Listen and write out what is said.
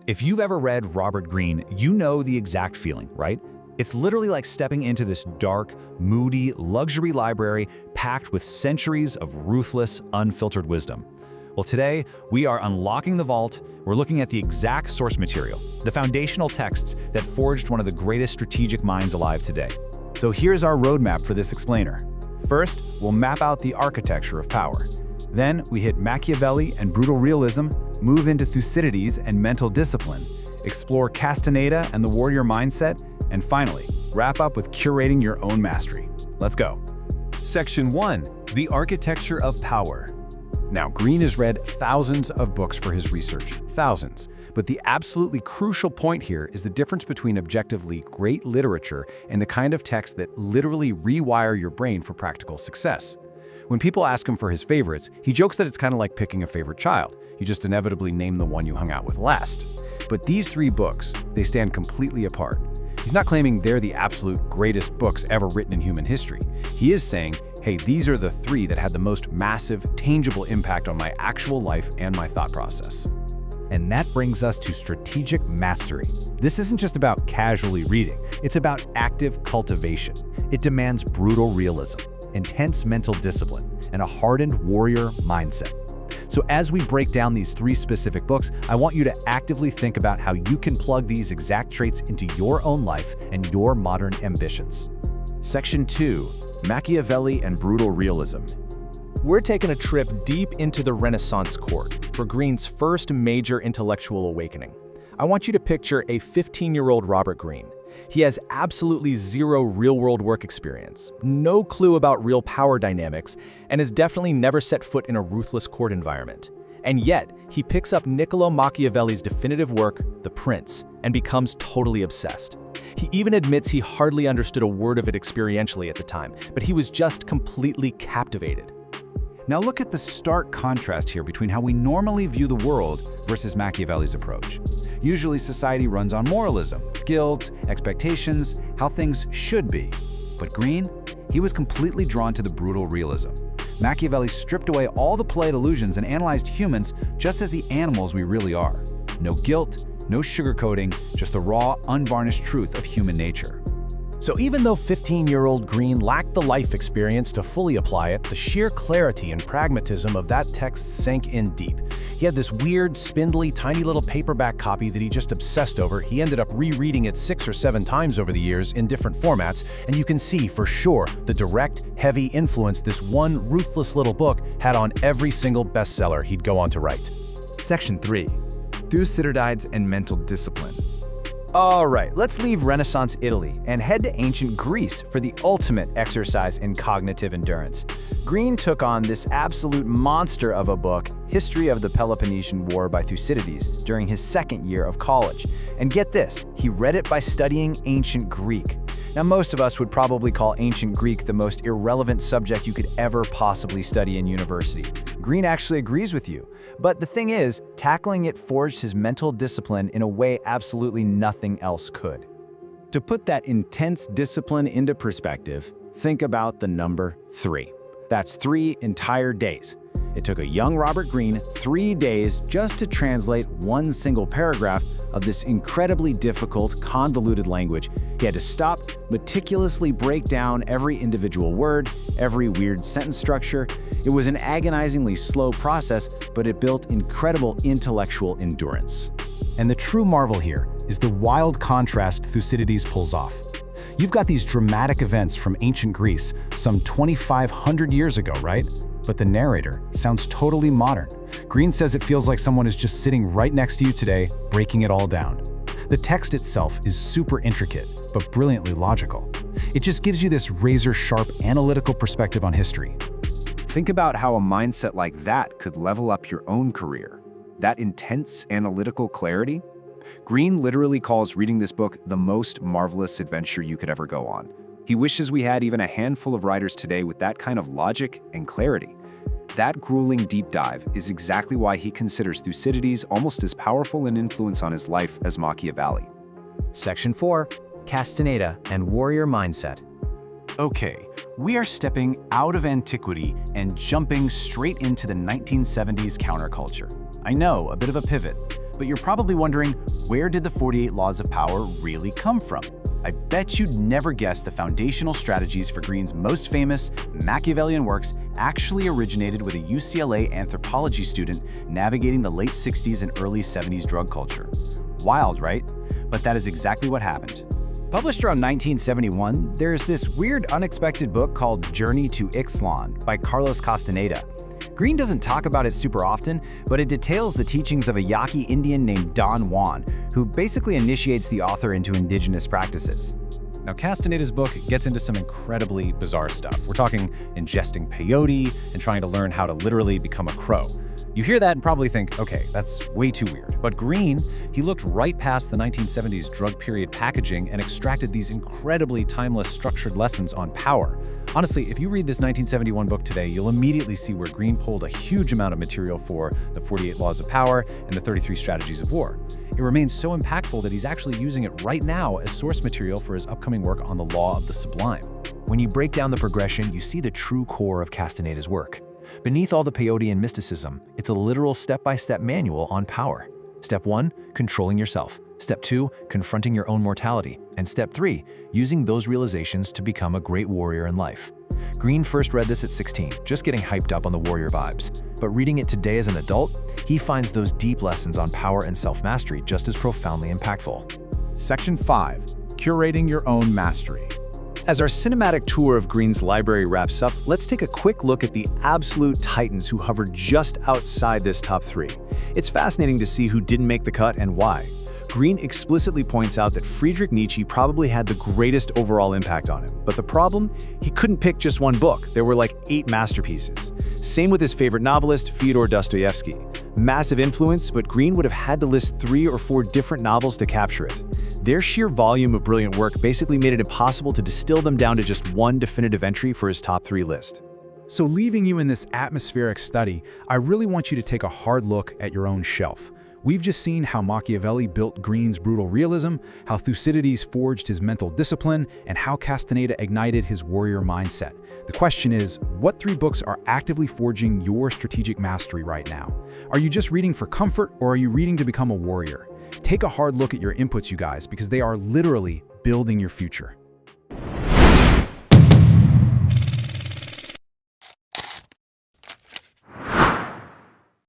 If you've ever read Robert Greene, you know the exact feeling, right? It's literally like stepping into this dark, moody, luxury library packed with centuries of ruthless, unfiltered wisdom. Well, today, we are unlocking the vault. We're looking at the exact source material, the foundational texts that forged one of the greatest strategic minds alive today. So here's our roadmap for this explainer. First, we'll map out the architecture of power. Then, we hit Machiavelli and brutal realism, move into Thucydides and mental discipline, explore Castaneda and the warrior mindset, and finally, wrap up with curating your own mastery. Let's go. Section 1. The Architecture of Power. Now, Greene has read thousands of books for his research, thousands. But the absolutely crucial point here is the difference between objectively great literature and the kind of text that literally rewire your brain for practical success. When people ask him for his favorites, he jokes that it's kind of like picking a favorite child. You just inevitably name the one you hung out with last. But these three books, they stand completely apart. He's not claiming they're the absolute greatest books ever written in human history. He is saying, hey, these are the three that had the most massive, tangible impact on my actual life and my thought process. And that brings us to strategic mastery. This isn't just about casually reading, it's about active cultivation. It demands brutal realism, intense mental discipline, and a hardened warrior mindset. So as we break down these three specific books, I want you to actively think about how you can plug these exact traits into your own life and your modern ambitions. Section 2. Machiavelli and Brutal Realism. We're taking a trip deep into the Renaissance court for Greene's first major intellectual awakening. I want you to picture a 15-year-old Robert Greene. He has absolutely zero real-world work experience, no clue about real power dynamics, and has definitely never set foot in a ruthless court environment. And yet, he picks up Niccolo Machiavelli's definitive work, The Prince, and becomes totally obsessed. He even admits he hardly understood a word of it experientially at the time, but he was just completely captivated. Now look at the stark contrast here between how we normally view the world versus Machiavelli's approach. Usually society runs on moralism, guilt, expectations, how things should be. But Greene, he was completely drawn to the brutal realism. Machiavelli stripped away all the polite illusions and analyzed humans just as the animals we really are. No guilt, no sugarcoating, just the raw, unvarnished truth of human nature. So even though 15-year-old Greene lacked the life experience to fully apply it, the sheer clarity and pragmatism of that text sank in deep. He had this weird, spindly, tiny little paperback copy that he just obsessed over. He ended up rereading it 6 or 7 times over the years in different formats, and you can see for sure the direct, heavy influence this one ruthless little book had on every single bestseller he'd go on to write. Section 3. Thucydides and Mental Discipline. All right, let's leave Renaissance Italy and head to ancient Greece for the ultimate exercise in cognitive endurance. Greene took on this absolute monster of a book, History of the Peloponnesian War by Thucydides, during his second year of college. And get this, he read it by studying ancient Greek. Now, most of us would probably call ancient Greek the most irrelevant subject you could ever possibly study in university. Greene actually agrees with you. But the thing is, tackling it forged his mental discipline in a way absolutely nothing else could. To put that intense discipline into perspective, think about the number 3. That's 3 entire days. It took a young Robert Greene 3 days just to translate one single paragraph of this incredibly difficult, convoluted language. He had to stop, meticulously break down every individual word, every weird sentence structure. It was an agonizingly slow process, but it built incredible intellectual endurance. And the true marvel here is the wild contrast Thucydides pulls off. You've got these dramatic events from ancient Greece, some 2,500 years ago, right? But the narrator sounds totally modern. Greene says it feels like someone is just sitting right next to you today, breaking it all down. The text itself is super intricate, but brilliantly logical. It just gives you this razor-sharp analytical perspective on history. Think about how a mindset like that could level up your own career. That intense analytical clarity? Greene literally calls reading this book the most marvelous adventure you could ever go on. He wishes we had even a handful of writers today with that kind of logic and clarity. That grueling deep dive is exactly why he considers Thucydides almost as powerful an influence on his life as Machiavelli. Section 4. Castaneda and Warrior Mindset. Okay, we are stepping out of antiquity and jumping straight into the 1970s counterculture. I know, a bit of a pivot, But you're probably wondering, where did the 48 Laws of Power really come from? I bet you'd never guess the foundational strategies for Greene's most famous Machiavellian works actually originated with a UCLA anthropology student navigating the late 60s and early 70s drug culture. Wild, right? But that is exactly what happened. Published around 1971, there's this weird, unexpected book called Journey to Ixtlan by Carlos Castaneda. Greene doesn't talk about it super often, but it details the teachings of a Yaqui Indian named Don Juan, who basically initiates the author into indigenous practices. Now, Castaneda's book gets into some incredibly bizarre stuff. We're talking ingesting peyote and trying to learn how to literally become a crow. You hear that and probably think, okay, that's way too weird. But Greene, he looked right past the 1970s drug period packaging and extracted these incredibly timeless structured lessons on power. Honestly, if you read this 1971 book today, you'll immediately see where Greene pulled a huge amount of material for the 48 Laws of Power and the 33 Strategies of War. It remains so impactful that he's actually using it right now as source material for his upcoming work on the Law of the Sublime. When you break down the progression, you see the true core of Castaneda's work. Beneath all the peyote and mysticism, it's a literal step-by-step manual on power. Step 1, controlling yourself. Step 2, confronting your own mortality. And Step 3, using those realizations to become a great warrior in life. Greene first read this at 16, just getting hyped up on the warrior vibes. But reading it today as an adult, he finds those deep lessons on power and self-mastery just as profoundly impactful. Section 5. Curating your own mastery. As our cinematic tour of Greene's library wraps up, let's take a quick look at the absolute titans who hover just outside this top 3. It's fascinating to see who didn't make the cut and why. Greene explicitly points out that Friedrich Nietzsche probably had the greatest overall impact on him. But the problem? He couldn't pick just one book. There were like 8 masterpieces. Same with his favorite novelist, Fyodor Dostoevsky. Massive influence, but Greene would have had to list 3 or 4 different novels to capture it. Their sheer volume of brilliant work basically made it impossible to distill them down to just one definitive entry for his top 3 list. So leaving you in this atmospheric study, I really want you to take a hard look at your own shelf. We've just seen how Machiavelli built Greene's brutal realism, how Thucydides forged his mental discipline, and how Castaneda ignited his warrior mindset. The question is, what 3 books are actively forging your strategic mastery right now? Are you just reading for comfort, or are you reading to become a warrior? Take a hard look at your inputs, you guys, because they are literally building your future.